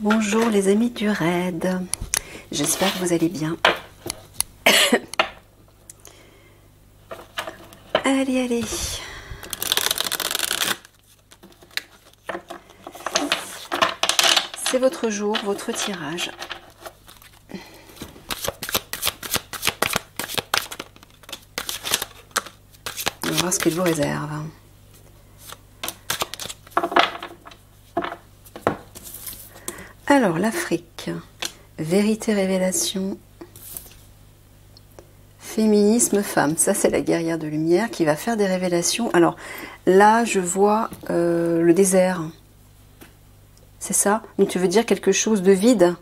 Bonjour les amis du raid, j'espère que vous allez bien. Allez, allez. C'est votre jour, votre tirage. On va voir ce qu'il vous réserve. Alors, l'Afrique, vérité, révélation, féminisme, femme. Ça, c'est la guerrière de lumière qui va faire des révélations. Alors, là, je vois le désert. C'est ça? Donc, tu veux dire quelque chose de vide?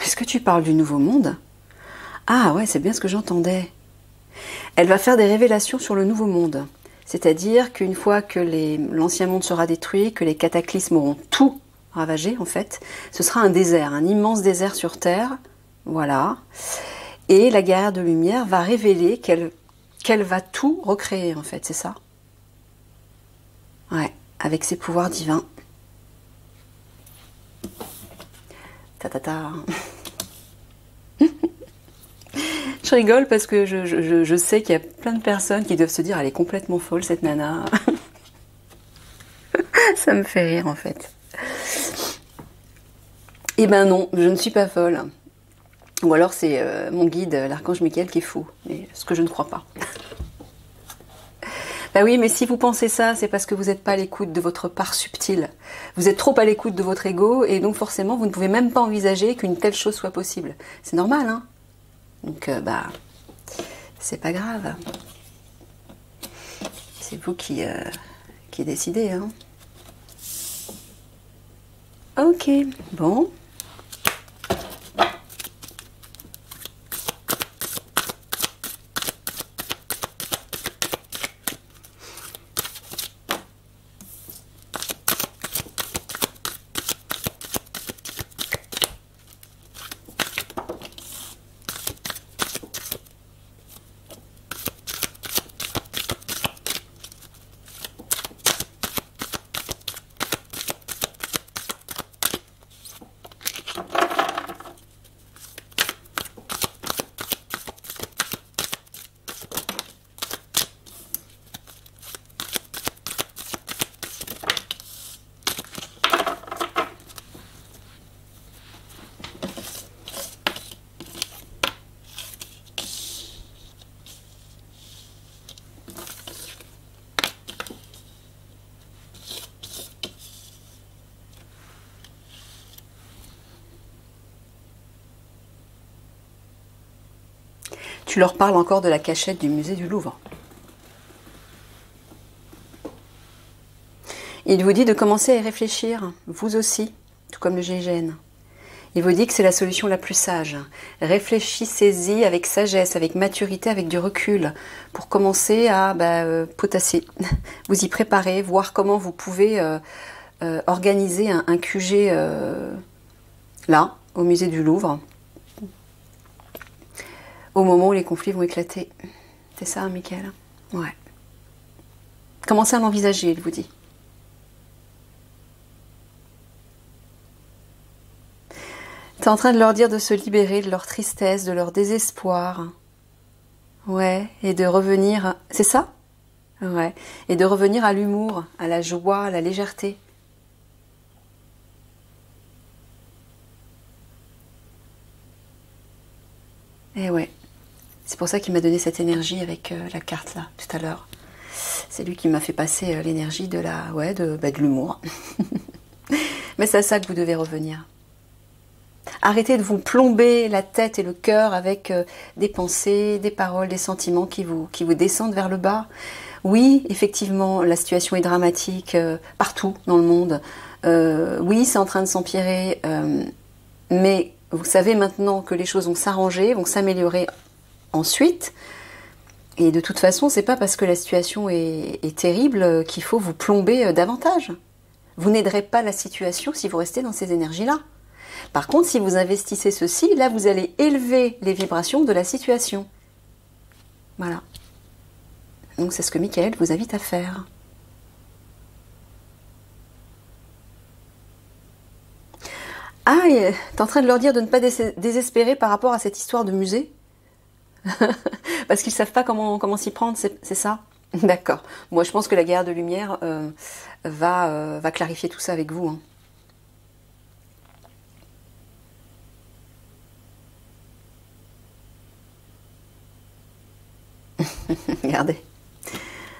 Est-ce que tu parles du nouveau monde? Ah ouais, c'est bien ce que j'entendais. Elle va faire des révélations sur le nouveau monde. C'est-à-dire qu'une fois que l'ancien monde sera détruit, que les cataclysmes auront tout ravagé, en fait, ce sera un désert, un immense désert sur Terre. Voilà. Et la guerrière de lumière va révéler qu'elle va tout recréer, en fait, c'est ça? Ouais, avec ses pouvoirs divins. Ta ta ta. Je rigole parce que je sais qu'il y a plein de personnes qui doivent se dire elle est complètement folle cette nana. Ça me fait rire en fait. Eh ben non, je ne suis pas folle. Ou alors c'est mon guide, l'archange Michael, qui est fou. Mais ce que je ne crois pas. Bah oui, mais si vous pensez ça, c'est parce que vous n'êtes pas à l'écoute de votre part subtile. Vous êtes trop à l'écoute de votre ego et donc forcément vous ne pouvez même pas envisager qu'une telle chose soit possible. C'est normal, hein? Donc bah... c'est pas grave. C'est vous qui décidez. Hein. Ok, bon. Tu leur parles encore de la cachette du musée du Louvre. Il vous dit de commencer à y réfléchir, vous aussi, tout comme le GIGN. Il vous dit que c'est la solution la plus sage. Réfléchissez-y avec sagesse, avec maturité, avec du recul, pour commencer à potasser, vous y préparer, voir comment vous pouvez organiser un QG là, au musée du Louvre, au moment où les conflits vont éclater. C'est ça, Michael? Ouais. Commencez à l'envisager, il vous dit. T'es en train de leur dire de se libérer de leur tristesse, de leur désespoir. Ouais, et de revenir... C'est ça? Ouais. Et de revenir à l'humour, à la joie, à la légèreté. Et ouais. C'est pour ça qu'il m'a donné cette énergie avec la carte là, tout à l'heure. C'est lui qui m'a fait passer l'énergie de l'humour. Mais c'est à ça que vous devez revenir. Arrêtez de vous plomber la tête et le cœur avec des pensées, des paroles, des sentiments qui vous descendent vers le bas. Oui, effectivement, la situation est dramatique partout dans le monde. Oui, c'est en train de s'empirer. Mais vous savez maintenant que les choses vont s'arranger, vont s'améliorer ensuite. Et de toute façon, c'est pas parce que la situation est terrible qu'il faut vous plomber davantage. Vous n'aiderez pas la situation si vous restez dans ces énergies-là. Par contre, si vous investissez ceci, là, vous allez élever les vibrations de la situation. Voilà. Donc, c'est ce que Michael vous invite à faire. Ah, t'es en train de leur dire de ne pas désespérer par rapport à cette histoire de musée? Parce qu'ils savent pas comment s'y prendre, c'est ça? D'accord. Moi, je pense que la guerre de lumière va clarifier tout ça avec vous, hein. Regardez.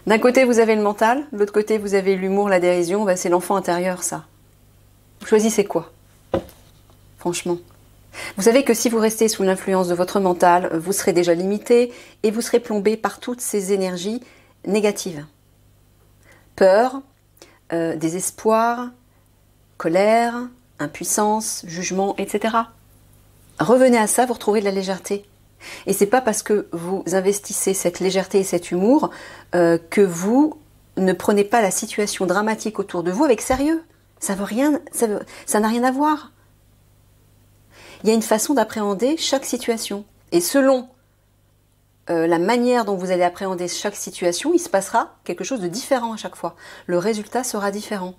D'un côté, vous avez le mental, de l'autre côté, vous avez l'humour, la dérision. Ben, c'est l'enfant intérieur, ça. Vous choisissez quoi? Franchement. Vous savez que si vous restez sous l'influence de votre mental, vous serez déjà limité et vous serez plombé par toutes ces énergies négatives. Peur, désespoir, colère, impuissance, jugement, etc. Revenez à ça, vous retrouverez de la légèreté. Et c'est pas parce que vous investissez cette légèreté et cet humour que vous ne prenez pas la situation dramatique autour de vous avec sérieux. Ça n'a rien à voir. Il y a une façon d'appréhender chaque situation. Et selon la manière dont vous allez appréhender chaque situation, il se passera quelque chose de différent à chaque fois. Le résultat sera différent.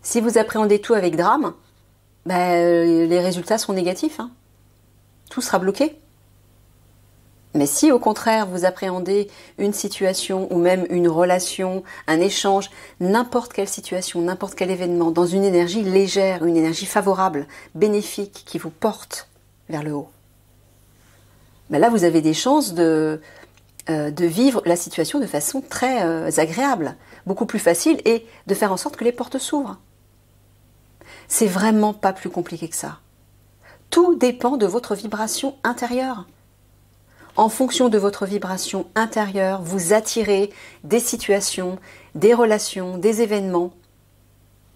Si vous appréhendez tout avec drame, les résultats seront négatifs, hein. Tout sera bloqué. Mais si au contraire vous appréhendez une situation ou même une relation, un échange, n'importe quelle situation, n'importe quel événement, dans une énergie légère, une énergie favorable, bénéfique, qui vous porte vers le haut, là vous avez des chances de vivre la situation de façon très agréable, beaucoup plus facile et de faire en sorte que les portes s'ouvrent. C'est vraiment pas plus compliqué que ça. Tout dépend de votre vibration intérieure. En fonction de votre vibration intérieure, vous attirez des situations, des relations, des événements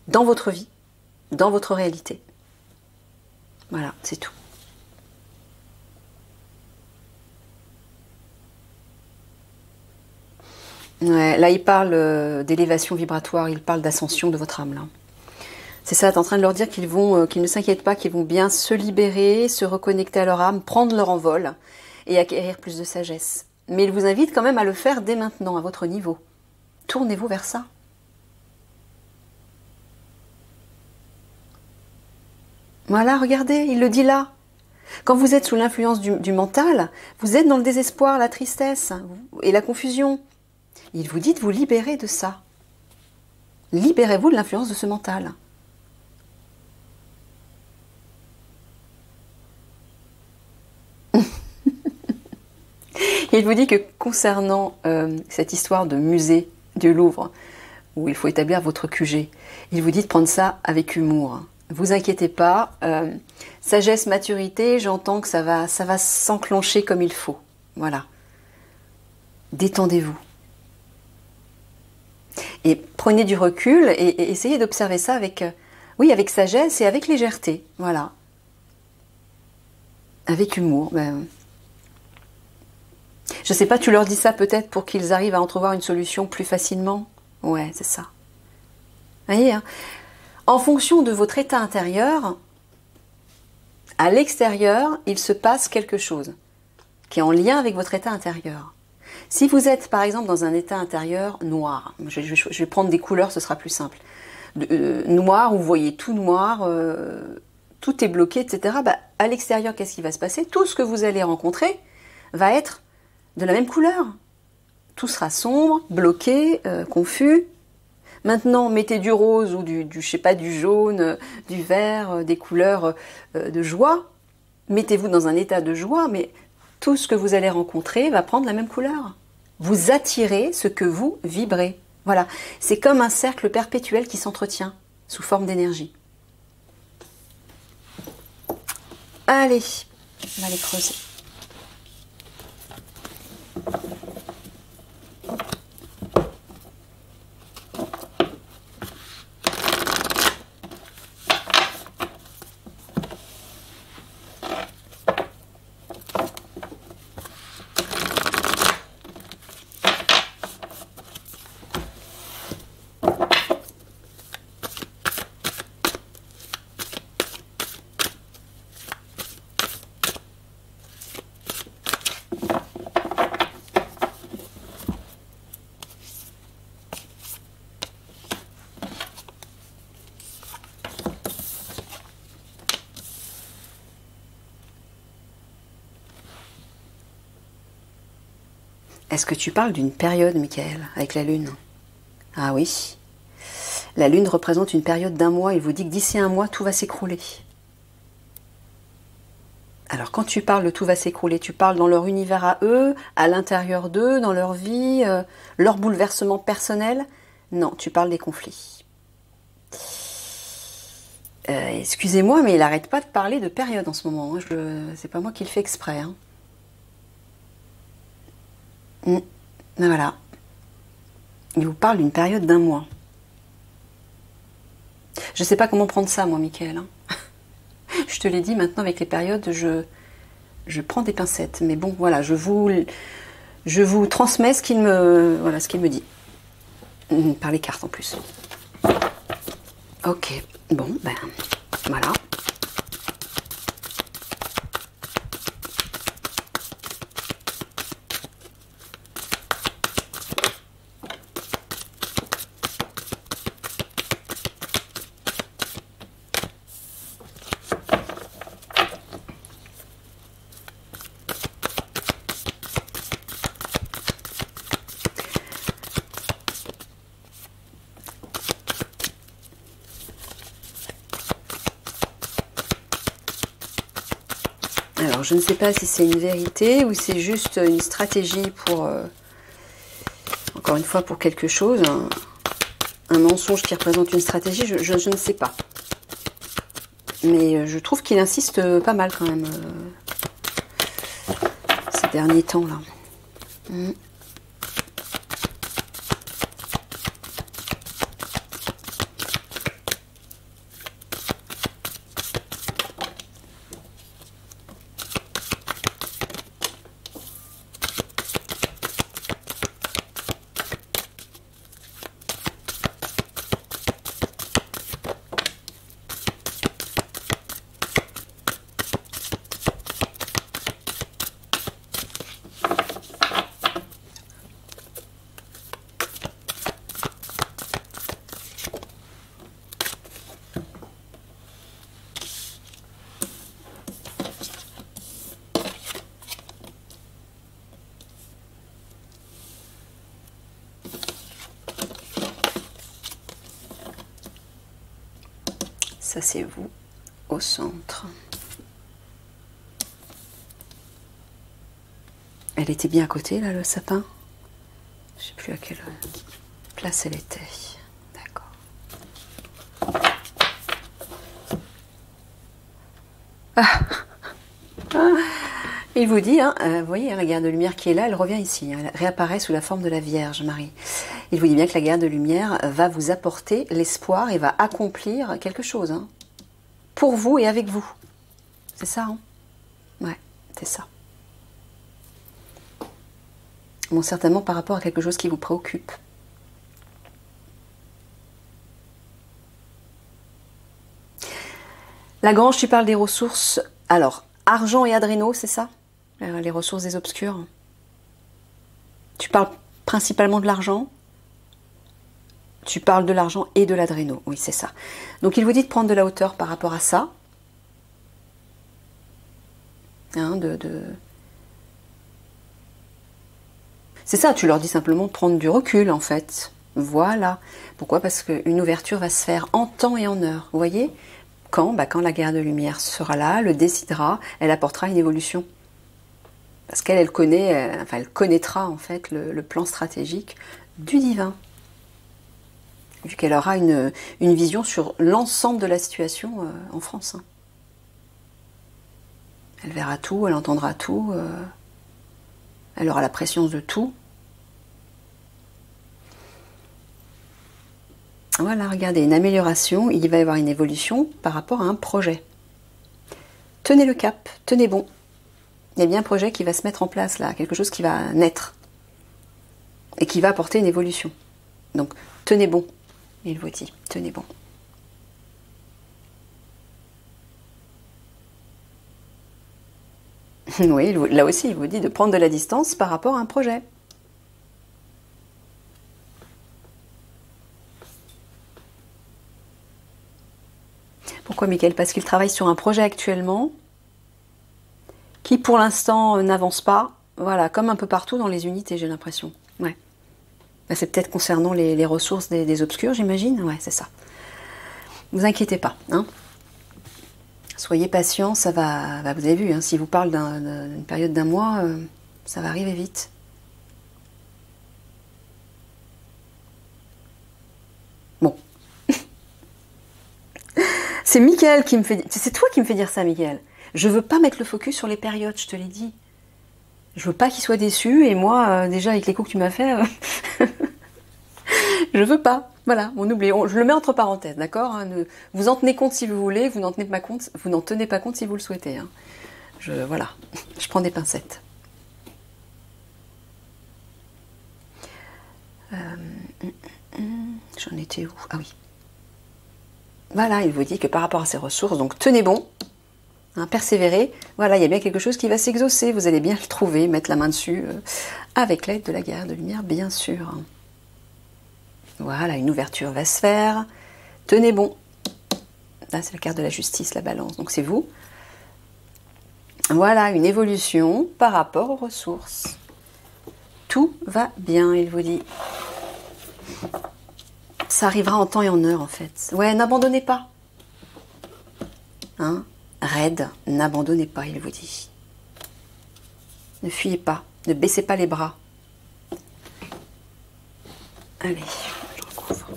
dans votre vie, dans votre réalité. Voilà, c'est tout. Ouais, là, il parle d'élévation vibratoire, il parle d'ascension de votre âme, là. C'est ça, tu es en train de leur dire qu'ils ne s'inquiètent pas, qu'ils vont bien se libérer, se reconnecter à leur âme, prendre leur envol et acquérir plus de sagesse. Mais il vous invite quand même à le faire dès maintenant, à votre niveau. Tournez-vous vers ça. Voilà, regardez, il le dit là. Quand vous êtes sous l'influence du mental, vous êtes dans le désespoir, la tristesse et la confusion. Il vous dit de vous libérer de ça. Libérez-vous de l'influence de ce mental. Il vous dit que concernant cette histoire de musée du Louvre, où il faut établir votre QG, il vous dit de prendre ça avec humour. Vous inquiétez pas, sagesse, maturité, j'entends que ça va s'enclencher comme il faut. Voilà. Détendez-vous. Et prenez du recul et essayez d'observer ça avec sagesse et avec légèreté. Voilà. Avec humour. Je sais pas, tu leur dis ça peut-être pour qu'ils arrivent à entrevoir une solution plus facilement. Ouais, c'est ça. Vous voyez, hein, en fonction de votre état intérieur, à l'extérieur, il se passe quelque chose qui est en lien avec votre état intérieur. Si vous êtes par exemple dans un état intérieur noir, je vais prendre des couleurs, ce sera plus simple. Noir, où vous voyez tout noir, tout est bloqué, etc. À l'extérieur, qu'est-ce qui va se passer? Tout ce que vous allez rencontrer va être de la même couleur. Tout sera sombre, bloqué, confus. Maintenant, mettez du rose ou du jaune, du vert, des couleurs de joie. Mettez-vous dans un état de joie, mais tout ce que vous allez rencontrer va prendre la même couleur. Vous attirez ce que vous vibrez. Voilà, c'est comme un cercle perpétuel qui s'entretient sous forme d'énergie. Allez, on va aller creuser. Est-ce que tu parles d'une période, Michael, avec la Lune? Ah oui. La Lune représente une période d'1 mois. Il vous dit que d'ici 1 mois, tout va s'écrouler. Alors, quand tu parles de tout va s'écrouler, tu parles dans leur univers à eux, à l'intérieur d'eux, dans leur vie, leur bouleversement personnel? Non, tu parles des conflits. Excusez-moi, mais il n'arrête pas de parler de période en ce moment. C'est pas moi qui le fais exprès. Hein. Voilà. Il vous parle d'une période d'1 mois. Je ne sais pas comment prendre ça, moi, Michael. Hein. Je te l'ai dit, maintenant, avec les périodes, je prends des pincettes. Mais bon, voilà, je vous transmets ce qu'il me dit. Par les cartes, en plus. Ok. Bon, ben, voilà. Alors, je ne sais pas si c'est une vérité ou c'est juste une stratégie pour, encore une fois, pour quelque chose, un mensonge qui représente une stratégie, je ne sais pas. Mais je trouve qu'il insiste pas mal quand même ces derniers temps là. Ça c'est vous au centre. Elle était bien à côté là, le sapin. Je ne sais plus à quelle place elle était. D'accord. Il vous dit, hein, vous voyez, la guerre de lumière qui est là, elle revient ici. Hein, elle réapparaît sous la forme de la Vierge Marie. Il vous dit bien que la guerre de lumière va vous apporter l'espoir et va accomplir quelque chose. Hein, pour vous et avec vous. C'est ça, hein? Ouais, c'est ça. Bon, certainement par rapport à quelque chose qui vous préoccupe. Lagrange, tu parles des ressources. Alors, argent et adrénaux, c'est ça? Les ressources des obscurs. Tu parles principalement de l'argent. Tu parles de l'argent et de l'adréno. Oui, c'est ça. Donc, il vous dit de prendre de la hauteur par rapport à ça. Hein, C'est ça, tu leur dis simplement de prendre du recul, en fait. Voilà. Pourquoi? Parce qu'une ouverture va se faire en temps et en heure. Vous voyez? Quand? Quand la guerre de lumière sera là, le décidera, elle apportera une évolution. Parce qu'elle connaît, enfin, elle connaîtra en fait le plan stratégique du divin. Vu qu'elle aura une vision sur l'ensemble de la situation en France. Hein. Elle verra tout, elle entendra tout, elle aura la préscience de tout. Voilà, regardez, une amélioration, il va y avoir une évolution par rapport à un projet. Tenez le cap, tenez bon. Il y a bien un projet qui va se mettre en place là, quelque chose qui va naître et qui va apporter une évolution. Donc, tenez bon, il vous dit, tenez bon. Oui, là aussi, il vous dit de prendre de la distance par rapport à un projet. Pourquoi, Michael? Parce qu'il travaille sur un projet actuellement qui, pour l'instant, n'avance pas. Voilà, comme un peu partout dans les unités, j'ai l'impression. Ouais. Bah, c'est peut-être concernant les ressources des obscurs, j'imagine. Ouais, c'est ça. Vous inquiétez pas, hein. Soyez patient, ça va. Bah, vous avez vu, hein, si vous parle d'une période d'un mois, ça va arriver vite. Bon. C'est Mickaël qui me fait. C'est toi qui me fais dire ça, Mickaël. Je veux pas mettre le focus sur les périodes, je te l'ai dit. Je veux pas qu'il soit déçu, et moi, déjà, avec les coups que tu m'as fait, je veux pas. Voilà, on oublie. Je le mets entre parenthèses, d'accord, hein, vous en tenez compte si vous voulez, vous n'en tenez pas compte, vous n'en tenez pas compte si vous le souhaitez. Hein. Voilà, je prends des pincettes. J'en étais où? Ah oui. Voilà, il vous dit que par rapport à ses ressources, donc tenez bon, hein, persévérez. Voilà, il y a bien quelque chose qui va s'exaucer. Vous allez bien le trouver, mettre la main dessus, avec l'aide de la guerre de lumière, bien sûr. Voilà, une ouverture va se faire. Tenez bon. Là, c'est la carte de la justice, la balance. Donc, c'est vous. Voilà, une évolution par rapport aux ressources. Tout va bien, il vous dit. Ça arrivera en temps et en heure, en fait. Ouais, n'abandonnez pas. Hein? Raide, n'abandonnez pas, il vous dit. Ne fuyez pas. Ne baissez pas les bras. Allez, je recouvre.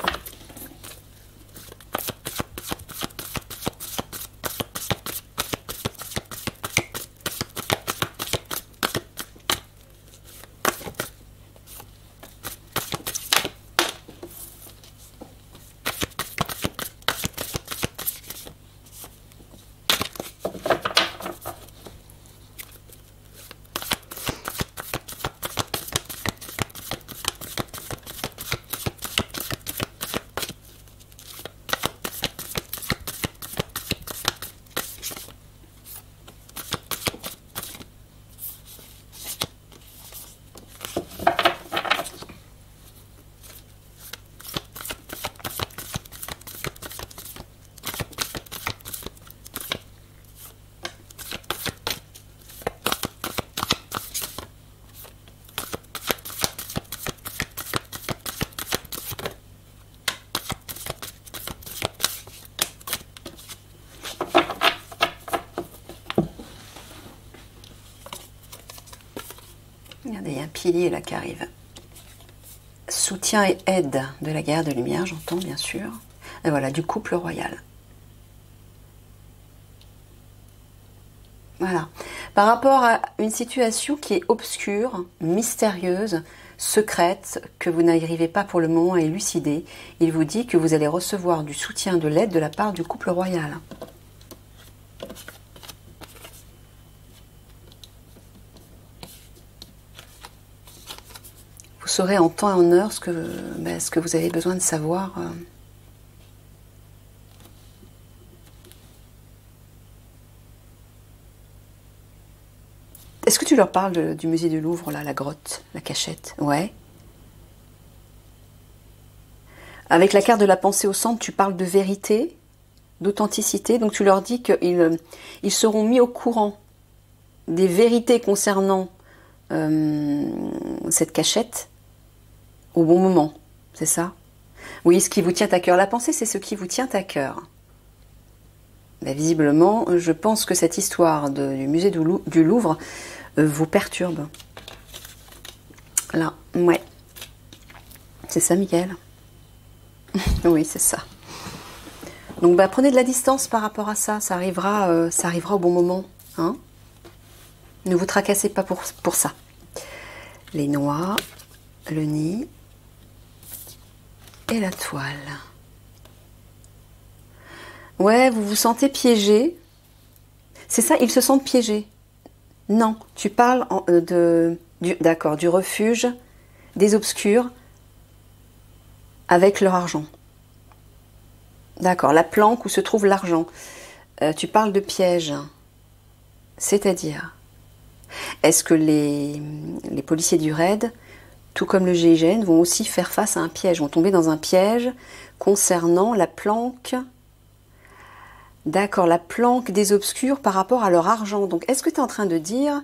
Regardez, il y a un pilier là qui arrive. Soutien et aide de la guerre de lumière, j'entends bien sûr. Et voilà, du couple royal. Voilà. Par rapport à une situation qui est obscure, mystérieuse, secrète, que vous n'arrivez pas pour le moment à élucider, il vous dit que vous allez recevoir du soutien, de l'aide de la part du couple royal. Vous saurez en temps et en heure ce que vous avez besoin de savoir. Est-ce que tu leur parles du musée du Louvre, là, la grotte, la cachette? Ouais. Avec la carte de la pensée au centre, tu parles de vérité, d'authenticité. Donc tu leur dis qu'ils seront mis au courant des vérités concernant cette cachette au bon moment. C'est ça? Oui, ce qui vous tient à cœur. La pensée, c'est ce qui vous tient à cœur. Mais visiblement, je pense que cette histoire du musée du Louvre vous perturbe. Là, ouais. C'est ça, Mickaël? Oui, c'est ça. Donc, bah, prenez de la distance par rapport à ça. Ça arrivera au bon moment. Hein? Ne vous tracassez pas pour ça. Les noix, le nid et la toile. Ouais, vous vous sentez piégé. C'est ça, ils se sentent piégés. Non, tu parles du refuge des obscurs avec leur argent. D'accord, la planque où se trouve l'argent. Tu parles de piège. C'est-à-dire, est-ce que les policiers du raid, tout comme le GIGN, vont aussi faire face à un piège, vont tomber dans un piège concernant la planque? D'accord, la planque des obscurs par rapport à leur argent. Donc, est-ce que tu es en train de dire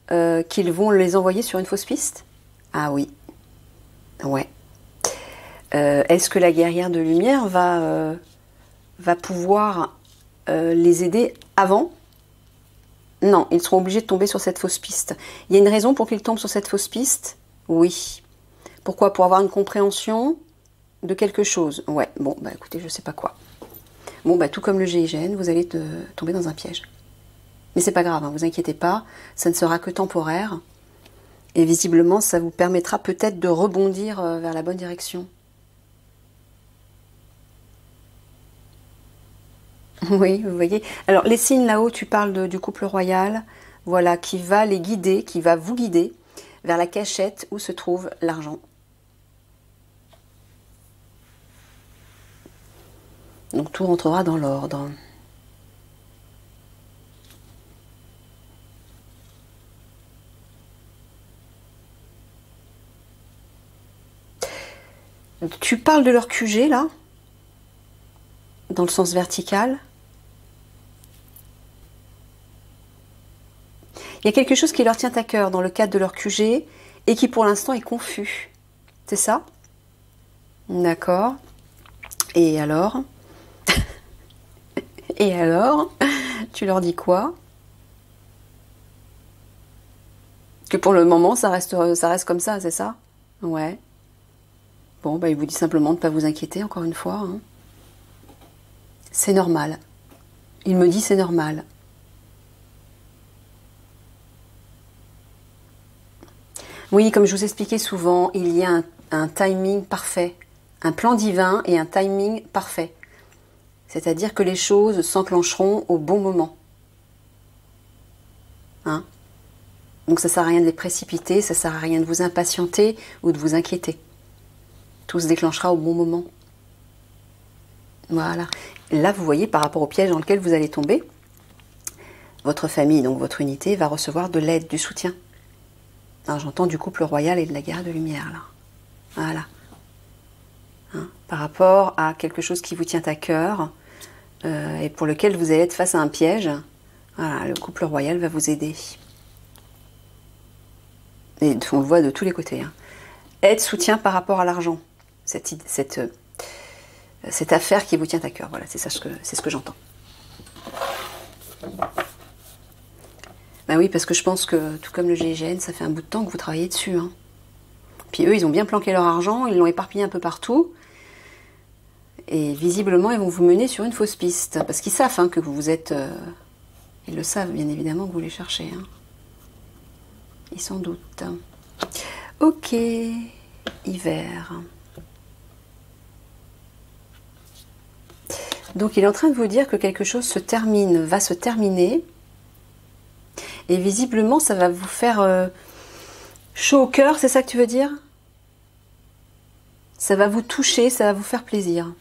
qu'ils vont les envoyer sur une fausse piste? Ah oui, ouais. Est-ce que la guerrière de lumière va pouvoir les aider avant? Non, ils seront obligés de tomber sur cette fausse piste. Il y a une raison pour qu'ils tombent sur cette fausse piste? Oui. Pourquoi? Pour avoir une compréhension de quelque chose. Ouais, bon, bah écoutez, je sais pas quoi. Bon, bah tout comme le GIGN, vous allez tomber dans un piège. Mais c'est pas grave, hein, vous inquiétez pas, ça ne sera que temporaire. Et visiblement, ça vous permettra peut-être de rebondir vers la bonne direction. Oui, vous voyez. Alors, les signes là-haut, tu parles du couple royal, voilà, qui va les guider, qui va vous guider vers la cachette où se trouve l'argent. Donc, tout rentrera dans l'ordre. Tu parles de leur QG, là, dans le sens vertical. Il y a quelque chose qui leur tient à cœur dans le cadre de leur QG et qui pour l'instant est confus. C'est ça? D'accord. Et alors? Et alors? Tu leur dis quoi? Que pour le moment, ça reste comme ça, c'est ça? Ouais. Bon, bah, il vous dit simplement de ne pas vous inquiéter, encore une fois. Hein. C'est normal. Il me dit c'est normal. Oui, comme je vous expliquais souvent, il y a un timing parfait. Un plan divin et un timing parfait. C'est-à-dire que les choses s'enclencheront au bon moment. Hein? Donc ça ne sert à rien de les précipiter, ça ne sert à rien de vous impatienter ou de vous inquiéter. Tout se déclenchera au bon moment. Voilà. Là, vous voyez, par rapport au piège dans lequel vous allez tomber, votre famille, donc votre unité, va recevoir de l'aide, du soutien. Alors j'entends du couple royal et de la guerre de lumière, là. Voilà. Hein, par rapport à quelque chose qui vous tient à cœur et pour lequel vous allez être face à un piège, voilà, le couple royal va vous aider. Et on le voit de tous les côtés. Hein. Aide, soutien par rapport à l'argent. Cette affaire qui vous tient à cœur. Voilà, c'est ce que j'entends. Ben oui, parce que je pense que, tout comme le GIGN, ça fait un bout de temps que vous travaillez dessus. Hein. Puis eux, ils ont bien planqué leur argent, ils l'ont éparpillé un peu partout. Et visiblement, ils vont vous mener sur une fausse piste. Parce qu'ils savent hein, que vous êtes... ils le savent, bien évidemment, que vous les cherchez. Hein. Ils s'en doutent. Ok, hiver. Donc il est en train de vous dire que quelque chose va se terminer. Et visiblement, ça va vous faire chaud au cœur, c'est ça que tu veux dire? Ça va vous toucher, ça va vous faire plaisir.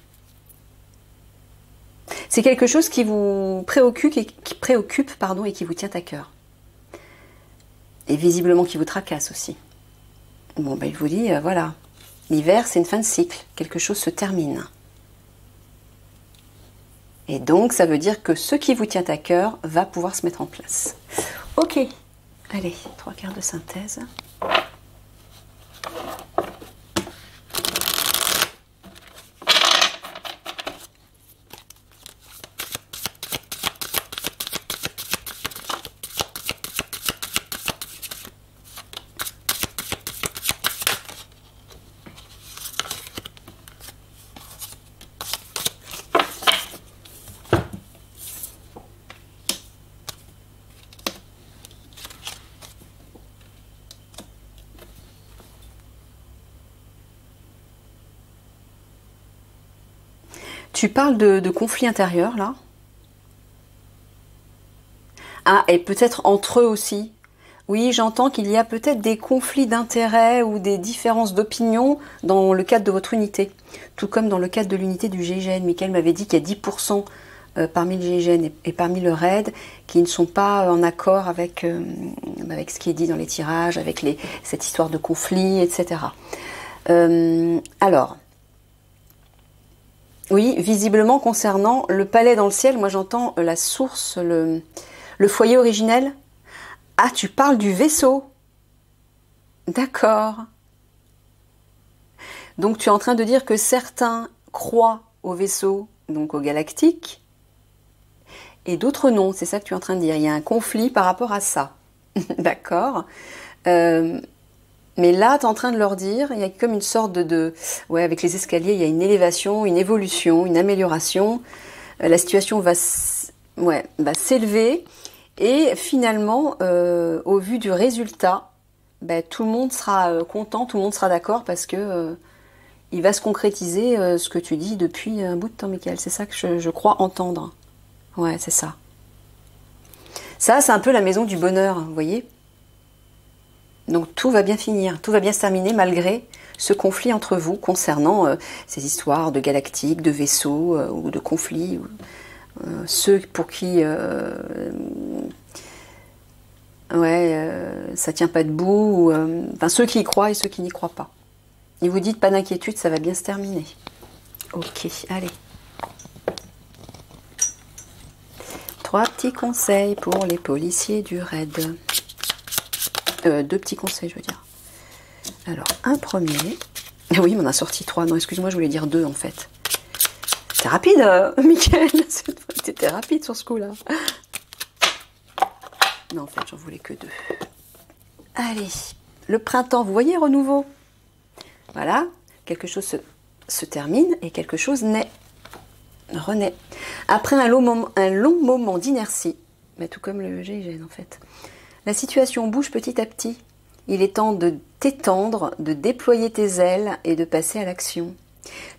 C'est quelque chose qui vous préoccupe, et qui vous tient à cœur. Et visiblement qui vous tracasse aussi. Bon, ben il vous dit, voilà, l'hiver c'est une fin de cycle, quelque chose se termine. Et donc ça veut dire que ce qui vous tient à cœur va pouvoir se mettre en place. Ok, allez, 3/4 de synthèse. Tu parles de conflits intérieurs, là? Ah, et peut-être entre eux aussi. Oui, j'entends qu'il y a peut-être des conflits d'intérêts ou des différences d'opinion dans le cadre de votre unité. Tout comme dans le cadre de l'unité du GIGN. Michael m'avait dit qu'il y a 10% parmi le GIGN et parmi le RAID qui ne sont pas en accord avec ce qui est dit dans les tirages, avec cette histoire de conflit, etc. Alors... Oui, visiblement, concernant le palais dans le ciel, moi j'entends la source, le foyer originel. Ah, tu parles du vaisseau. D'accord. Donc tu es en train de dire que certains croient au vaisseau, donc au galactique, et d'autres non. C'est ça que tu es en train de dire. Il y a un conflit par rapport à ça. D'accord. Mais là, tu es en train de leur dire, il y a comme une sorte ouais, avec les escaliers, il y a une élévation, une évolution, une amélioration. La situation ouais, va s'élever. Et finalement, au vu du résultat, ben, tout le monde sera content, tout le monde sera d'accord parce que il va se concrétiser ce que tu dis depuis un bout de temps, Michael. C'est ça que je crois entendre. Ouais, c'est ça. Ça, c'est un peu la maison du bonheur, vous voyez. Donc tout va bien finir, tout va bien se terminer malgré ce conflit entre vous concernant ces histoires de galactiques, de vaisseaux ou de conflits. Ceux pour qui ça tient pas debout, enfin ceux qui y croient et ceux qui n'y croient pas. Et vous dites pas d'inquiétude, ça va bien se terminer. Ok, allez. 3 petits conseils pour les policiers du raid. 2 petits conseils, je veux dire. Alors, un premier. Ah oui, mais on a sorti 3. Non, excuse-moi, je voulais dire 2 en fait. C'était rapide, Mickaël. C'était rapide sur ce coup-là. Non, en fait, j'en voulais que 2. Allez, le printemps, vous voyez, renouveau. Voilà, quelque chose se termine et quelque chose naît. Renaît. Après un long moment d'inertie, bah, tout comme le GIGN en fait, la situation bouge petit à petit. Il est temps de t'étendre, de déployer tes ailes et de passer à l'action.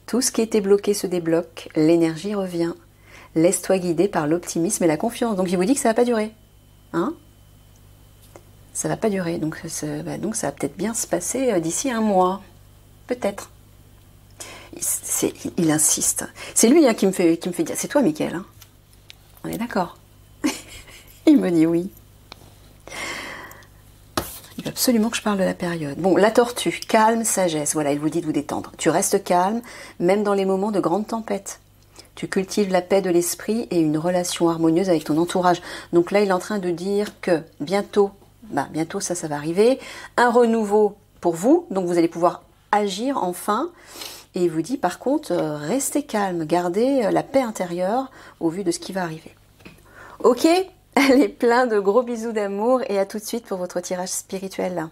Tout ce qui était bloqué se débloque, l'énergie revient. Laisse-toi guider par l'optimisme et la confiance. Donc il vous dit que ça va pas durer. Hein? Ça va pas durer. Donc ça va peut-être bien se passer d'ici un mois. Peut-être. Il insiste. C'est lui qui me fait dire. C'est toi, Mickaël. Hein, on est d'accord. Il me dit oui. Il veut absolument que je parle de la période. Bon, la tortue, calme, sagesse. Voilà, il vous dit de vous détendre. Tu restes calme, même dans les moments de grande tempête. Tu cultives la paix de l'esprit et une relation harmonieuse avec ton entourage. Donc là, il est en train de dire que bientôt, ça va arriver, un renouveau pour vous. Donc vous allez pouvoir agir enfin. Et il vous dit par contre, restez calme, gardez la paix intérieure au vu de ce qui va arriver. Ok ? Allez, plein de gros bisous d'amour et à tout de suite pour votre tirage spirituel.